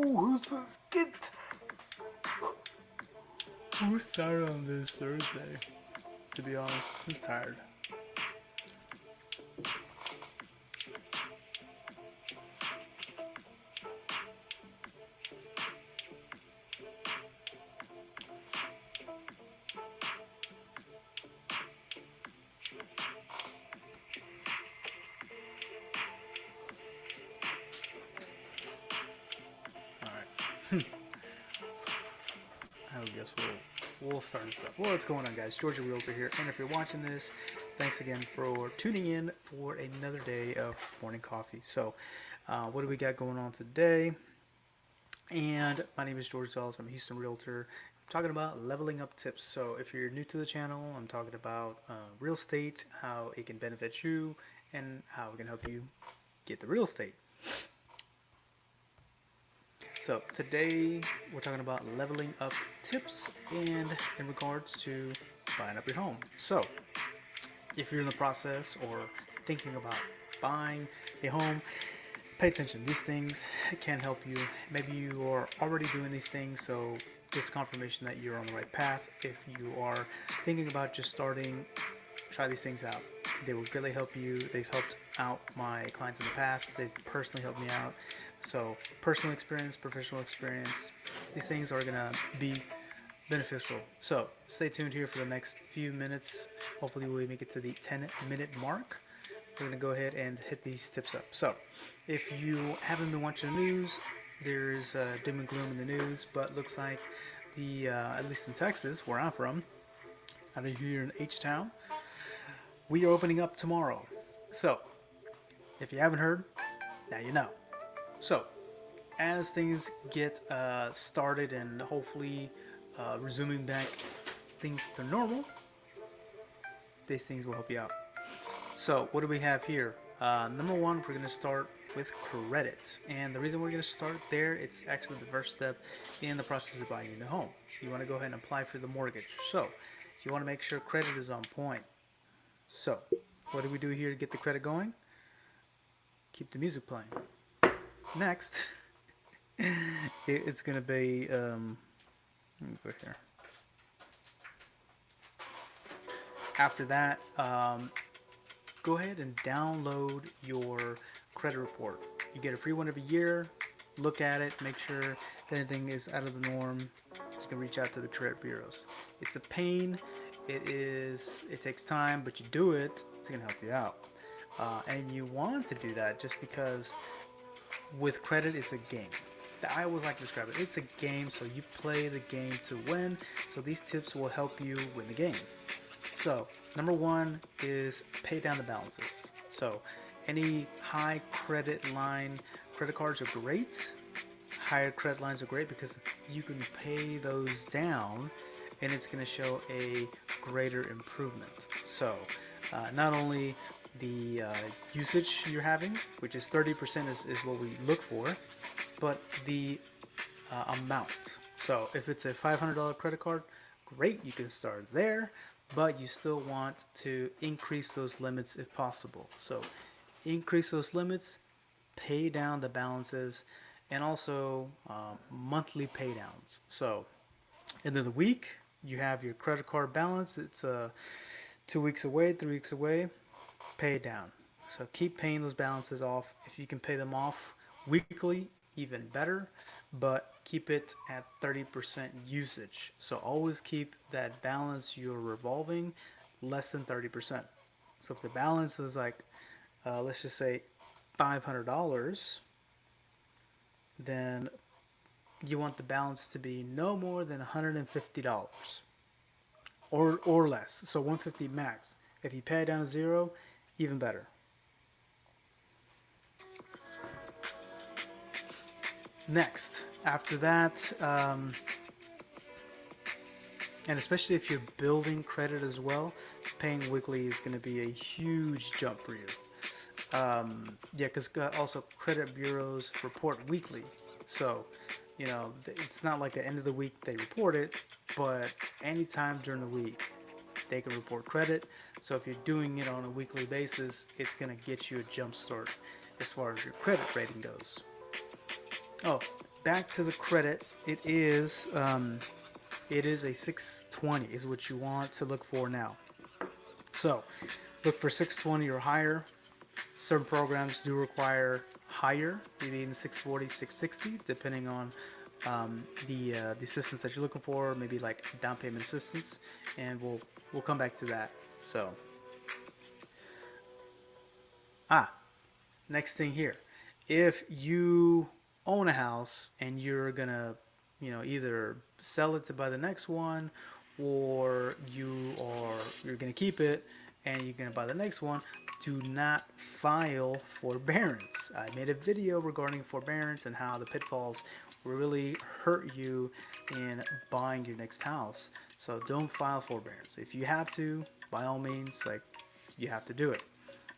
get who's tired on this Thursday? To be honest, who's tired? All right. I guess we'll start this up. Well, what's going on, guys? Georgia Realtor here, and if you're watching this, thanks again for tuning in for another day of morning coffee. So, what do we got going on today? And my name is George Dulles. I'm a Houston Realtor. I'm talking about leveling up tips. So, if you're new to the channel, I'm talking about real estate, how it can benefit you, and how it can help you get the real estate. So today we're talking about leveling up tips and in regards to buying up your home. So if you're in the process or thinking about buying a home, pay attention. These things can help you. Maybe you are already doing these things, so just confirmation that you're on the right path. If you are thinking about just starting, try these things out. They will greatly help you. They've helped out my clients in the past. They've personally helped me out. So personal experience, professional experience, these things are going to be beneficial. So stay tuned here for the next few minutes. Hopefully we make it to the 10-minute mark. We're going to go ahead and hit these tips up. So if you haven't been watching the news, there's doom and gloom in the news, but looks like at least in Texas, where I'm from, out of here in H-Town, we are opening up tomorrow. So if you haven't heard, now you know. So, as things get started and hopefully resuming back things to normal, these things will help you out. So, what do we have here? Number one, we're going to start with credit. And the reason we're going to start there, it's actually the first step in the process of buying a new home. You want to go ahead and apply for the mortgage. So, you want to make sure credit is on point. So, what do we do here to get the credit going? Keep the music playing. Next, it's going to be, let me go here. After that, go ahead and download your credit report. You get a free one every year. Look at it, make sure if anything is out of the norm. You can reach out to the credit bureaus. It's a pain. It takes time, but you do it, it's going to help you out. And you want to do that just because with credit, it's a game. I always like to describe it. It's a game, so you play the game to win. So these tips will help you win the game. So number one is pay down the balances. So any high credit cards are great. Higher credit lines are great because you can pay those down and it's going to show a greater improvement. So not only the usage you're having, which is 30% is what we look for, but the amount. So if it's a $500 credit card, great, you can start there, but you still want to increase those limits if possible. So increase those limits, pay down the balances, and also monthly pay downs. So end of the week, you have your credit card balance. It's 2 weeks away, 3 weeks away. Pay it down. So keep paying those balances off. If you can pay them off weekly, even better, but keep it at 30% usage. So always keep that balance you're revolving less than 30%. So if the balance is like, let's just say $500, then you want the balance to be no more than $150 or less. So 150 max. If you pay it down to zero, even better. Next, after that, and especially if you're building credit as well, paying weekly is going to be a huge jump for you. Yeah, because also credit bureaus report weekly, so you know it's not like at the end of the week they report it, but anytime during the week they can report credit. So if you're doing it on a weekly basis, it's going to get you a jump start as far as your credit rating goes. Oh, back to the credit. It is a 620 is what you want to look for now. So look for 620 or higher. Certain programs do require higher, maybe even 640, 660, depending on the assistance that you're looking for. Maybe like down payment assistance, and we'll come back to that. So next thing here, if you own a house and you're gonna, either sell it to buy the next one, or you're gonna keep it and you're gonna buy the next one, do not file forbearance. I made a video regarding forbearance and how the pitfalls really hurt you in buying your next house. So don't file forbearance. If you have to, by all means, like, you have to do it.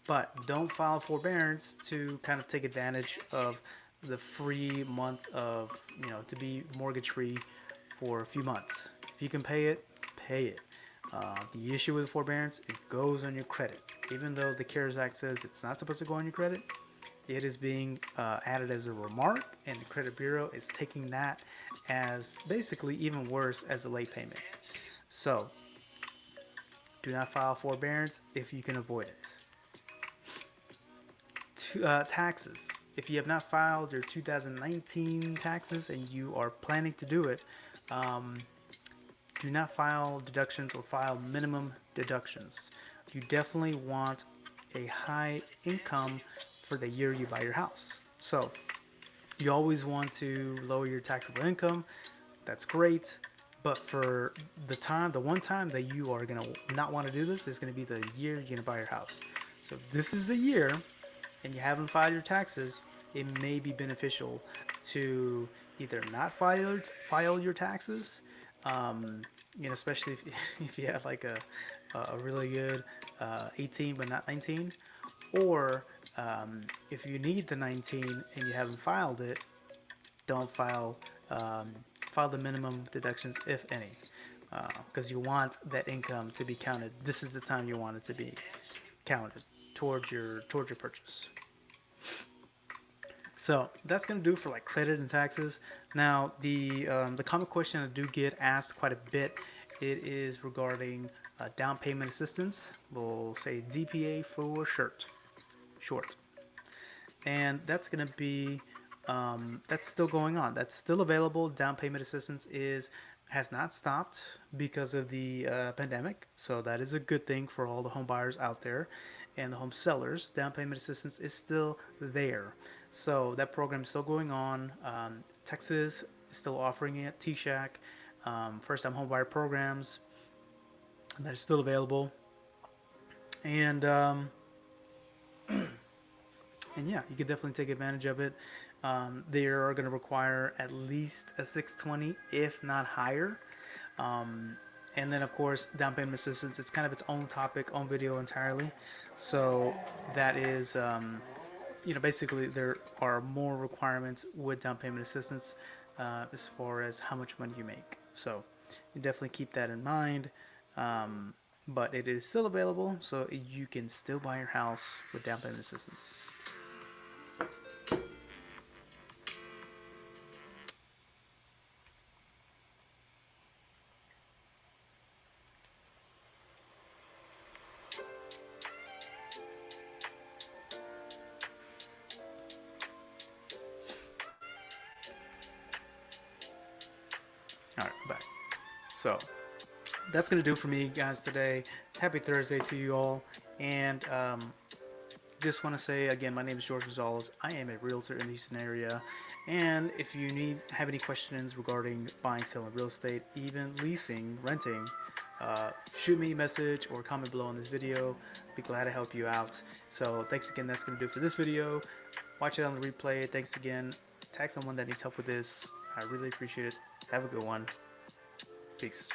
But don't file forbearance to kind of take advantage of the free month of, to be mortgage free for a few months. If you can pay it, pay it. The issue with forbearance, it goes on your credit. Even though the CARES Act says it's not supposed to go on your credit, it is being added as a remark, and the credit bureau is taking that as basically even worse as a late payment. So do not file forbearance if you can avoid it. Taxes. If you have not filed your 2019 taxes and you are planning to do it, do not file deductions or file minimum deductions. You definitely want a high income for the year you buy your house. So you always want to lower your taxable income. That's great. But for the one time that you are going to not want to do this is going to be the year you're going to buy your house. So if this is the year and you haven't filed your taxes, it may be beneficial to either not file your taxes, especially if you have like a really good 18 but not 19, or if you need the 19 and you haven't filed it, don't file the minimum deductions, if any, because you want that income to be counted. This is the time you want it to be counted towards your purchase. So that's gonna do for like credit and taxes. Now the common question I do get asked quite a bit, it is regarding down payment assistance. We'll say DPA for short, and that's gonna be that's still going on. That's still available. Down payment assistance has not stopped because of the pandemic, so that is a good thing for all the home buyers out there and the home sellers. Down payment assistance is still there, so that program is still going on. Texas is still offering it. TSHAC, first-time home buyer programs, that is still available, and and yeah, you can definitely take advantage of it. They are going to require at least a 620, if not higher. And then, of course, down payment assistance. It's kind of its own topic, own video entirely. So that is, basically there are more requirements with down payment assistance as far as how much money you make. So you definitely keep that in mind. But it is still available, so you can still buy your house with down payment assistance. Alright, back. So that's going to do for me, guys, today. Happy Thursday to you all. And just want to say again, my name is George Gonzalez. I am a realtor in the Houston area. And if you have any questions regarding buying, selling real estate, even leasing, renting, shoot me a message or comment below on this video. Be glad to help you out. So thanks again. That's going to do for this video. Watch it on the replay. Thanks again. Tag someone that needs help with this. I really appreciate it. Have a good one. Peace.